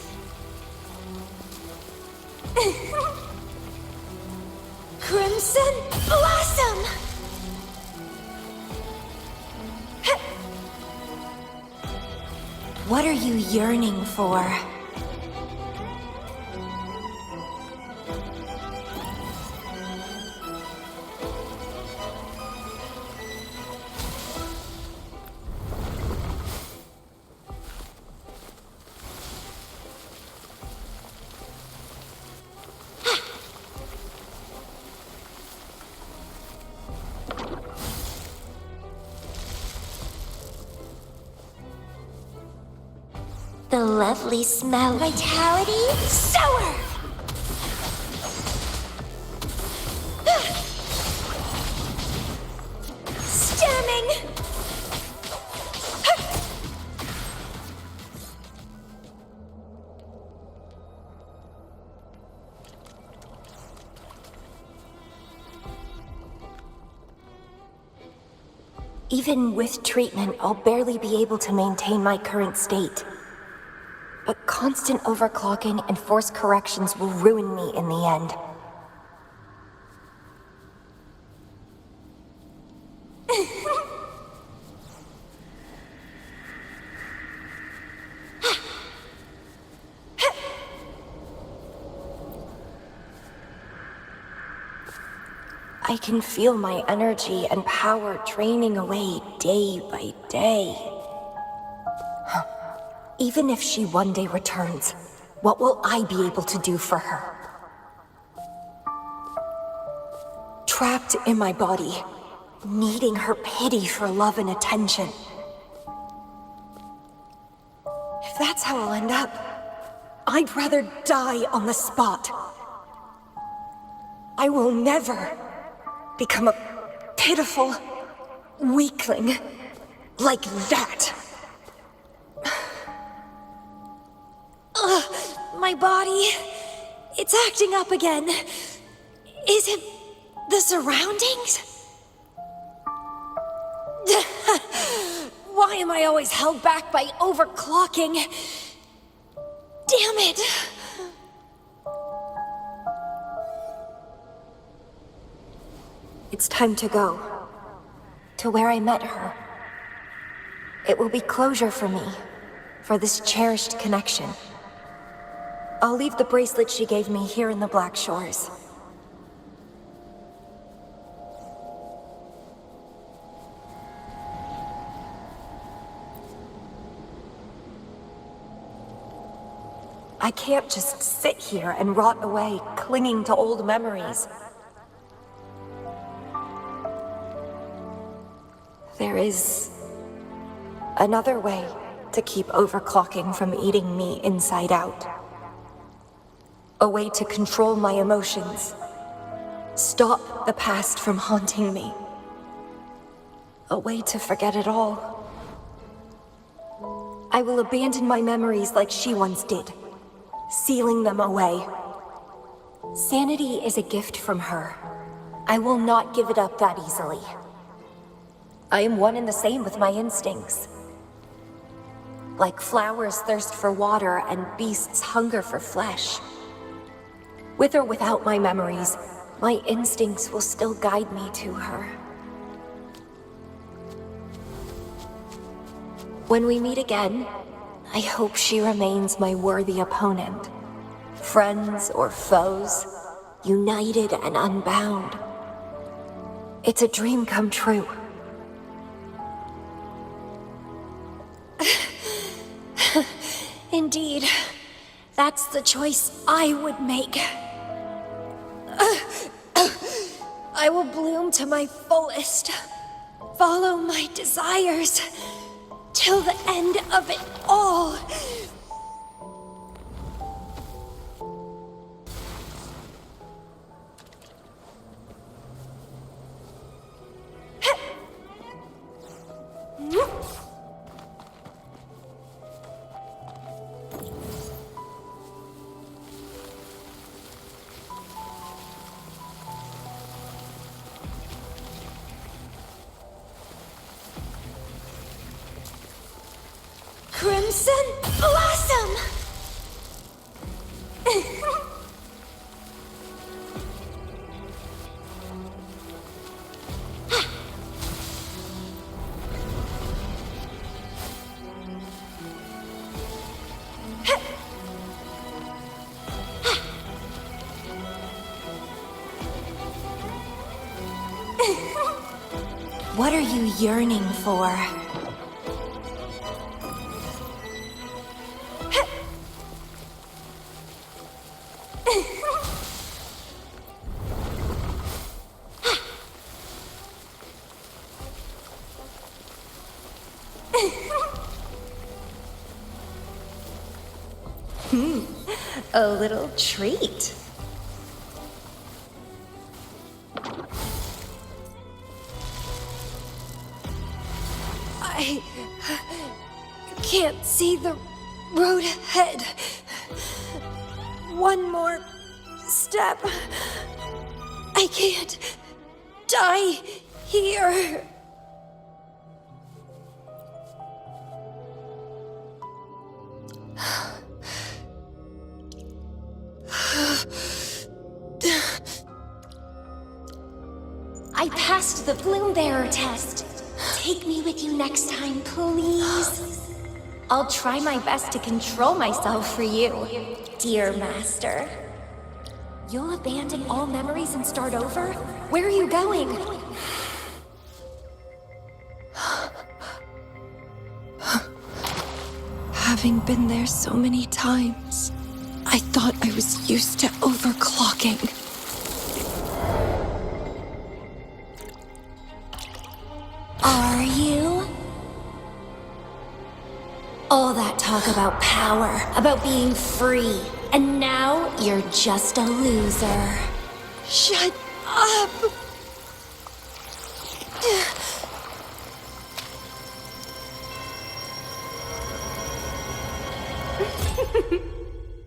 Crimson Blossom! What are you yearning for? The lovely smell. Vitality Sower! Stemming! Even with treatment, I'll barely be able to maintain my current state. But constant overclocking and forced corrections will ruin me in the end. I can feel my energy and power draining away day by day. Even if she one day returns, what will I be able to do for her? Trapped in my body, needing her pity for love and attention. If that's how I'll end up, I'd rather die on the spot. I will never become a pitiful weakling like that. My body, it's acting up again. Is it the surroundings? Why am I always held back by overclocking? Damn it! It's time to go. To where I met her. It will be closure for me. For this cherished connection. I'll leave the bracelet she gave me here in the Black Shores. I can't just sit here and rot away, clinging to old memories. There is another way to keep overclocking from eating me inside out. A way to control my emotions. Stop the past from haunting me. A way to forget it all. I will abandon my memories like she once did, sealing them away. Sanity is a gift from her. I will not give it up that easily. I am one and the same with my instincts. Like flowers thirst for water and beasts hunger for flesh. With or without my memories, my instincts will still guide me to her. When we meet again, I hope she remains my worthy opponent. Friends or foes, united and unbound. It's a dream come true. Indeed, that's the choice I would make. I will bloom to my fullest, follow my desires, till the end of it all. Crimson Blossom! What are you yearning for? A little treat. I can't see the road ahead. One more step. I can't die here. I passed the Bloom Bearer test. Take me with you next time, please. I'll try my best to control myself for you, dear master. You'll abandon all memories and start over? Where are you going? Having been there so many times, I thought I was used to overclocking. Are you? All that talk about power, about being free, and now you're just a loser. Shut up!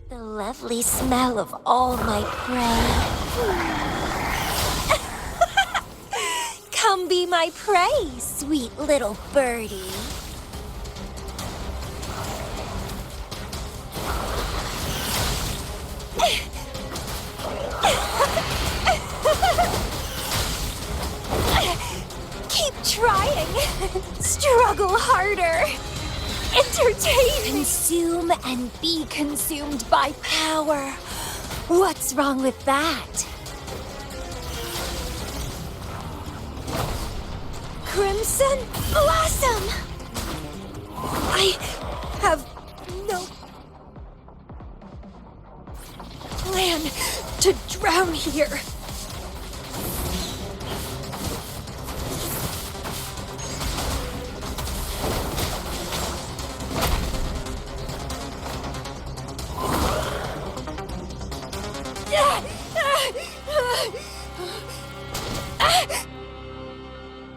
The lovely smell of all my prey. Come be my prey, sweet little birdie. Keep trying. Struggle harder. Entertain. Consume and be consumed by power. What's wrong with that? Crimson Blossom! I have no plan to drown here.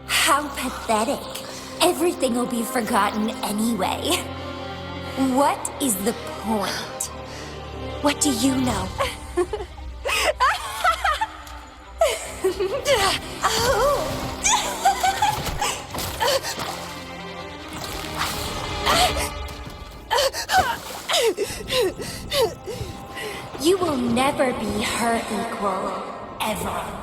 How pathetic. Everything will be forgotten anyway. What is the point? What do you know? You will never be her equal, ever.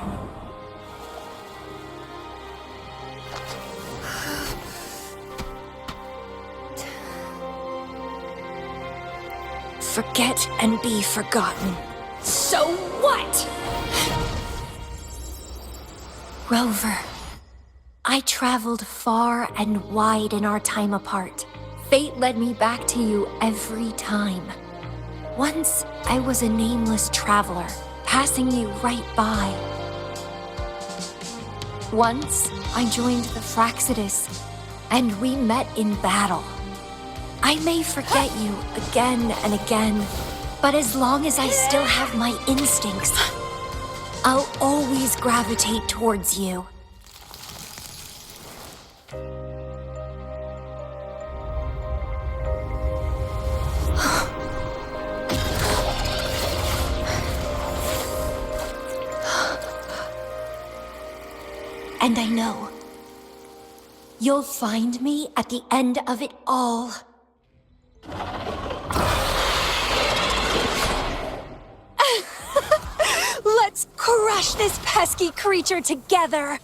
Forget and be forgotten. So what? Rover, I traveled far and wide in our time apart. Fate led me back to you every time. Once, I was a nameless traveler, passing you right by. Once, I joined the Fraxidus, and we met in battle. I may forget you again and again, but as long as I still have my instincts, I'll always gravitate towards you. And I know you'll find me at the end of it all. Let's crush this pesky creature together!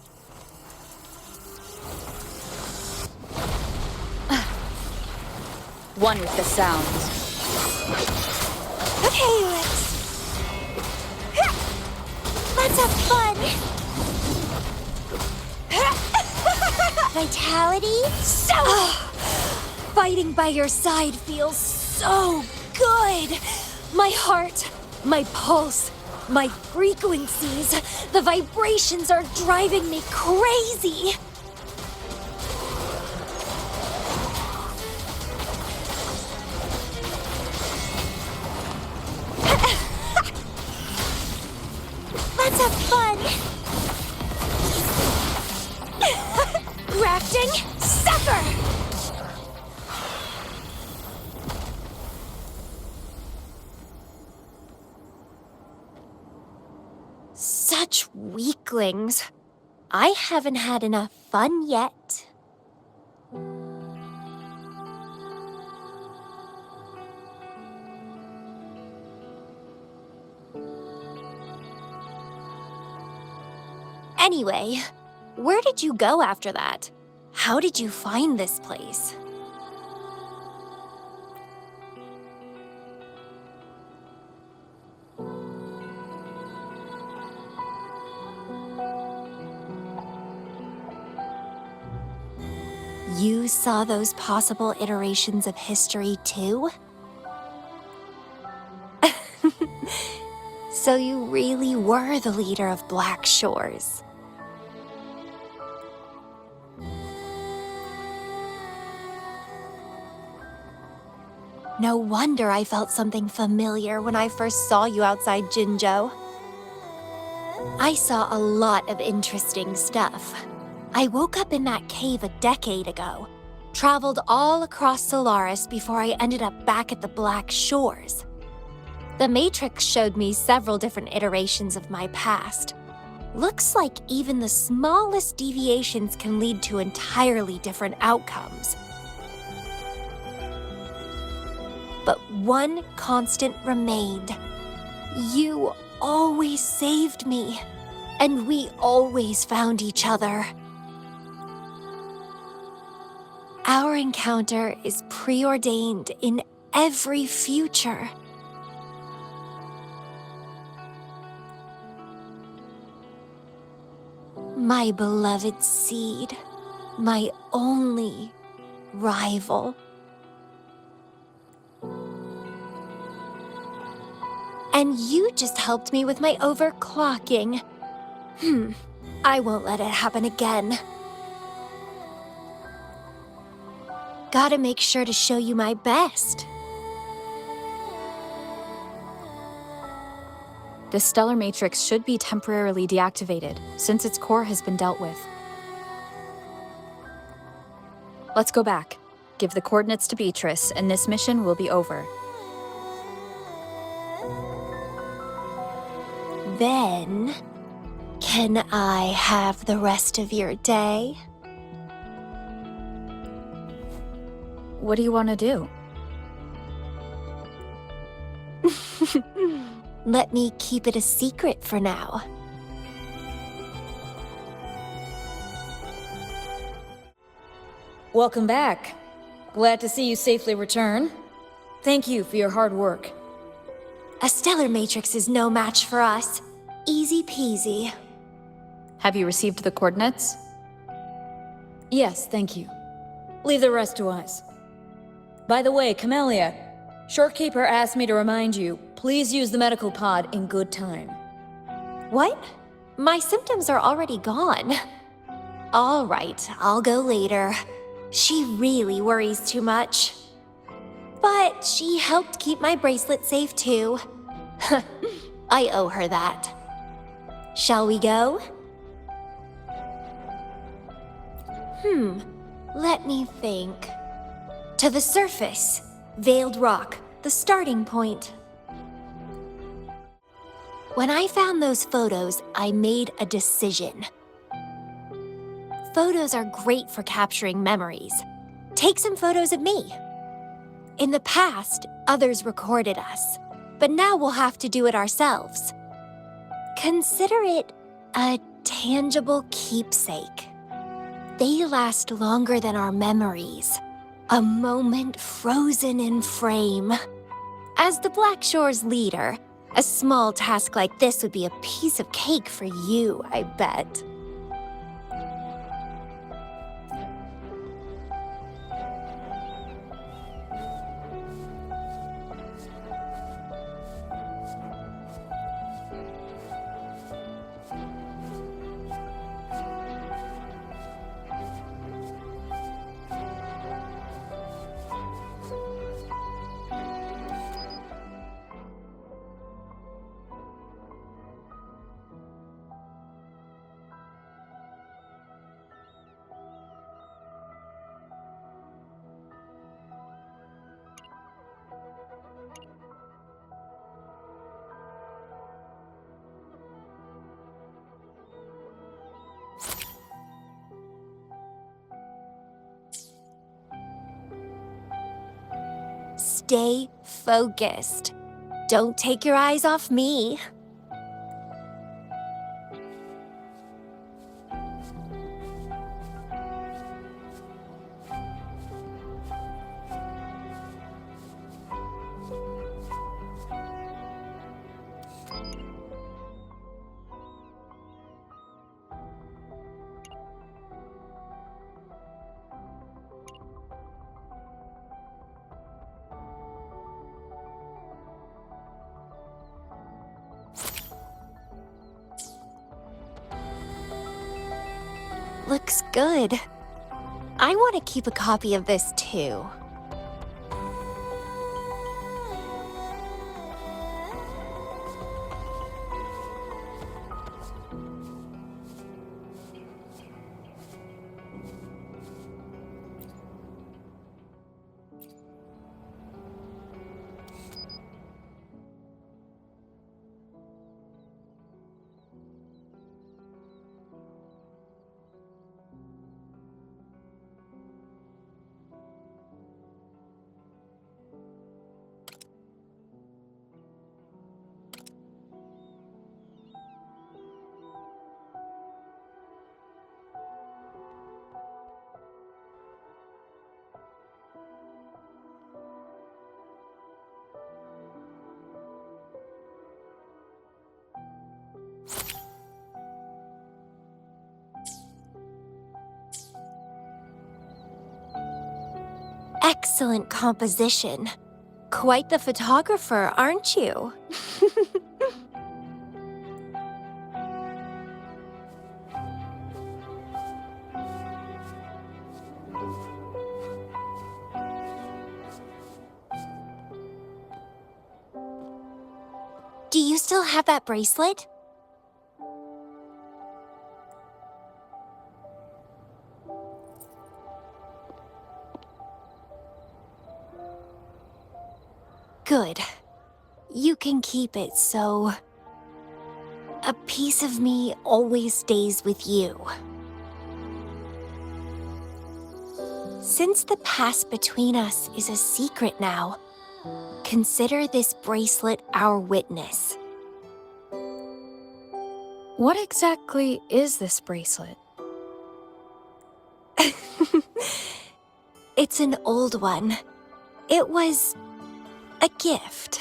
One with the sounds. Okay, let's have fun! Vitality? Fighting by your side feels so good! My heart, my pulse, my frequencies, the vibrations are driving me crazy! Let's have fun! Grafting, suffer! Such weaklings. I haven't had enough fun yet. Anyway, where did you go after that? How did you find this place? You saw those possible iterations of history too? So you really were the leader of Black Shores. No wonder I felt something familiar when I first saw you outside Jinzhou. I saw a lot of interesting stuff. I woke up in that cave a decade ago, traveled all across Solaris before I ended up back at the Black Shores. The Matrix showed me several different iterations of my past. Looks like even the smallest deviations can lead to entirely different outcomes. But one constant remained. You always saved me, and we always found each other. Our encounter is preordained in every future. My beloved seed, my only rival. And you just helped me with my overclocking. I won't let it happen again. Gotta make sure to show you my best. The stellar matrix should be temporarily deactivated, since its core has been dealt with. Let's go back. Give the coordinates to Beatrice, and this mission will be over. Then, can I have the rest of your day? What do you want to do? Let me keep it a secret for now. Welcome back. Glad to see you safely return. Thank you for your hard work. A stellar matrix is no match for us. Easy peasy. Have you received the coordinates? Yes, thank you. Leave the rest to us. By the way, Camellya, Shorekeeper asked me to remind you, please use the medical pod in good time. What? My symptoms are already gone. All right, I'll go later. She really worries too much. But she helped keep my bracelet safe too. I owe her that. Shall we go? Let me think. To the surface. Veiled Rock, the starting point. When I found those photos, I made a decision. Photos are great for capturing memories. Take some photos of me. In the past, others recorded us, but now we'll have to do it ourselves. Consider it a tangible keepsake. They last longer than our memories. A moment frozen in frame. As the Black Shore's leader, a small task like this would be a piece of cake for you, I bet. Stay focused. Don't take your eyes off me. Looks good. I want to keep a copy of this too. excellent composition. Quite the photographer, aren't you? Do you still have that bracelet? Good. You can keep it, so a piece of me always stays with you. Since the past between us is a secret now, consider this bracelet our witness. What exactly is this bracelet? It's an old one. It was a gift.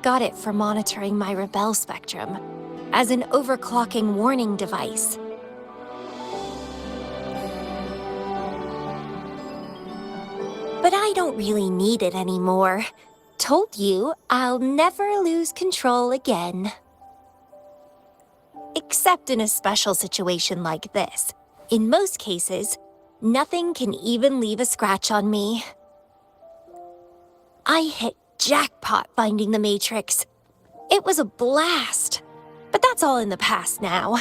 Got it for monitoring my rebel spectrum, as an overclocking warning device. But I don't really need it anymore. Told you, I'll never lose control again. Except in a special situation like this. In most cases, nothing can even leave a scratch on me. I hit jackpot finding the Matrix. It was a blast. But that's all in the past now.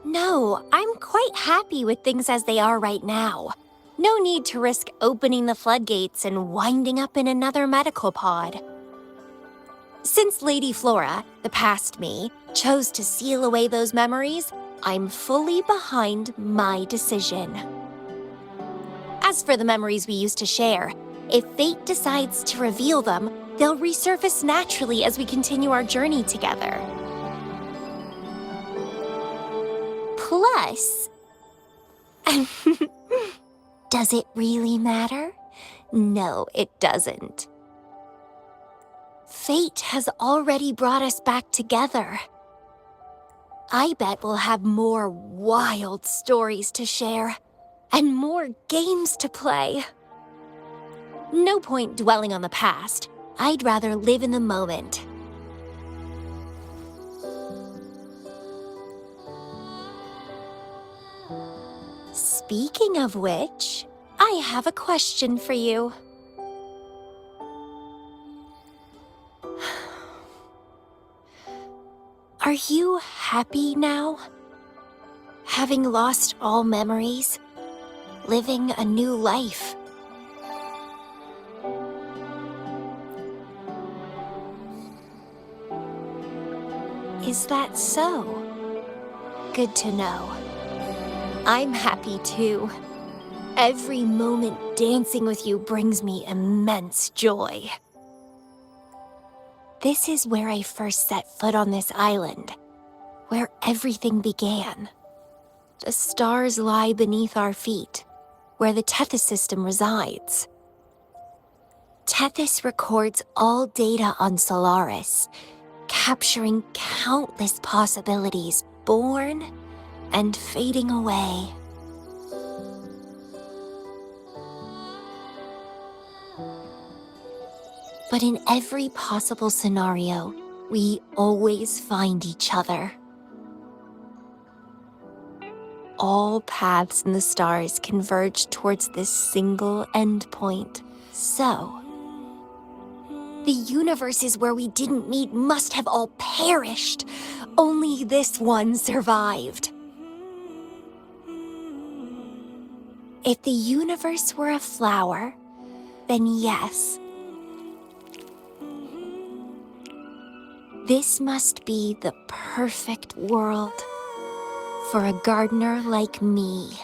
No, I'm quite happy with things as they are right now. No need to risk opening the floodgates and winding up in another medical pod. Since Lady Flora, the past me, chose to seal away those memories, I'm fully behind my decision. As for the memories we used to share, if fate decides to reveal them, they'll resurface naturally as we continue our journey together. Plus, does it really matter? No, it doesn't. Fate has already brought us back together. I bet we'll have more wild stories to share, and more games to play. No point dwelling on the past. I'd rather live in the moment. Speaking of which, I have a question for you. Are you happy now? Having lost all memories, living a new life. Is that so? Good to know. I'm happy too. Every moment dancing with you brings me immense joy. This is where I first set foot on this island, where everything began. The stars lie beneath our feet, where the Tethys system resides. Tethys records all data on Solaris, capturing countless possibilities born and fading away. But in every possible scenario, we always find each other. All paths in the stars converge towards this single endpoint. So, the universes where we didn't meet must have all perished. Only this one survived. If the universe were a flower, then yes. This must be the perfect world for a gardener like me.